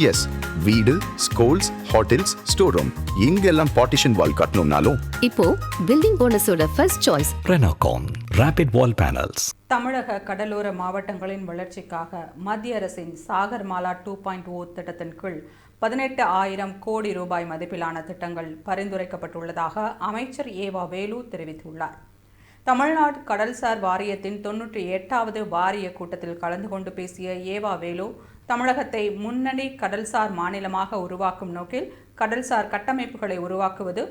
S, வீடு, schools, hotels, store room இங்கெல்லாம் partition wall கட்டணும்னாலும் இப்போ பில்டிங் போனஸோட first choice Renocon Rapid Wall Panels. தமிழக கடலோர மாவட்டங்களின் வளர்ச்சிக்காக மத்திய அரசின் சாகர்மாலா 2.0 திட்டத்தின் கீழ் 18,000 கோடி ரூபாய் மதிப்பிலான திட்டங்கள் பரிந்துரைக்கப்பட்டுள்ளதாக அமைச்சர் ஏவா வேலு தெரிவித்துள்ளார். தமிழ்நாடு கடல்சார் வாரியத்தின் 98வது வாரிய கூட்டத்தில் கலந்து கொண்டு பேசிய ஏவா வேலு, தமிழகத்தை முன்னணி கடல்சார் மாநிலமாக உருவாக்கும் நோக்கில் கடல்சார் கட்டமைப்புகளை உருவாக்குவது,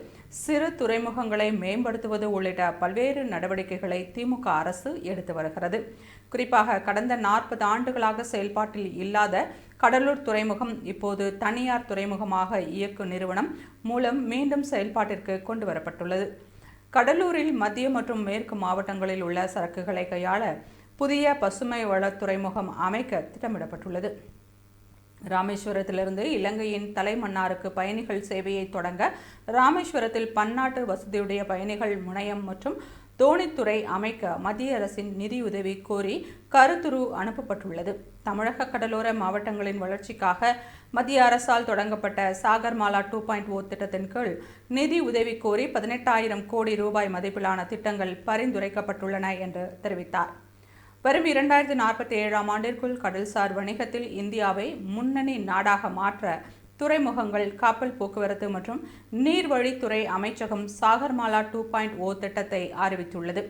சிறு துறைமுகங்களை மேம்படுத்துவது உள்ளிட்ட பல்வேறு நடவடிக்கைகளை திமுக அரசு எடுத்து வருகிறது. குறிப்பாக கடந்த 40 ஆண்டுகளாக செயல்பாட்டில் இல்லாத கடலூர் துறைமுகம் இப்போது தனியார் துறைமுகமாக இயக்கும் நிறுவனம் மூலம் மீண்டும் செயல்பாட்டிற்கு கொண்டு வரப்பட்டுள்ளது. கடலூரில் மத்திய மற்றும் மேற்கு மாவட்டங்களில் உள்ள சரக்குகளை கையாள புதிய பசுமை வள துறைமுகம் அமைக்க திட்டமிடப்பட்டுள்ளது. ராமேஸ்வரத்திலிருந்து இலங்கையின் தலைமன்னாருக்கு பயணிகள் சேவையை தொடங்க ராமேஸ்வரத்தில் பன்னாட்டு வசதியுடைய பயணிகள் முனையம் மற்றும் தோணித்துறை அமைக்க மத்திய அரசின் நிதியுதவி கோரி கருத்துரு அனுப்பப்பட்டுள்ளது. தமிழக கடலோர மாவட்டங்களின் வளர்ச்சிக்காக மத்திய அரசால் தொடங்கப்பட்ட சாகர்மாலா 2.0 திட்டத்தின் கீழ் நிதி உதவி கோரி 18,000 கோடி ரூபாய் மதிப்பிலான திட்டங்கள் பரிந்துரைக்கப்பட்டுள்ளன என்று தெரிவித்தார். வரும் 2047ஆம் ஆண்டிற்குள் கடல்சார் வணிகத்தில் இந்தியாவை முன்னணி நாடாக மாற்ற துறைமுகங்கள், கப்பல் போக்குவரத்து மற்றும் நீர்வழித்துறை அமைச்சகம் சாகர்மாலா 2.0 திட்டத்தை அறிவித்துள்ளது.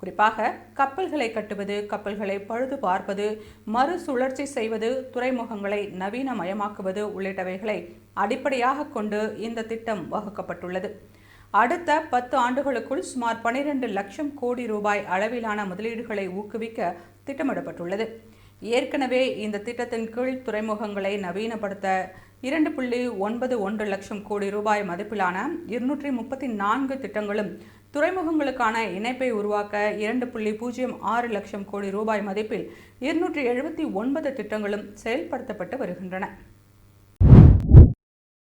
குறிப்பாக கப்பல்களை கட்டுவது, கப்பல்களை பழுது பார்ப்பது, மறுசுழற்சி செய்வது, துறைமுகங்களை நவீனமயமாக்குவது உள்ளிட்டவைகளை அடிப்படையாக கொண்டு இந்த திட்டம் வகுக்கப்பட்டுள்ளது. அடுத்த 10 ஆண்டுகளுக்குள் சுமார் 12 லட்சம் கோடி ரூபாய் அளவிலான முதலீடுகளை ஊக்குவிக்க திட்டமிடப்பட்டுள்ளது. ஏற்கனவே இந்த திட்டத்தின் கீழ் துறைமுகங்களை நவீனப்படுத்த 2.91 லட்சம் கோடி ரூபாய் மதிப்பிலான 234 திட்டங்களும், துறைமுகங்களுக்கான இணைப்பை உருவாக்க 2.06 லட்சம் கோடி ரூபாய் மதிப்பில் 279 திட்டங்களும் செயல்படுத்தப்பட்டு வருகின்றன.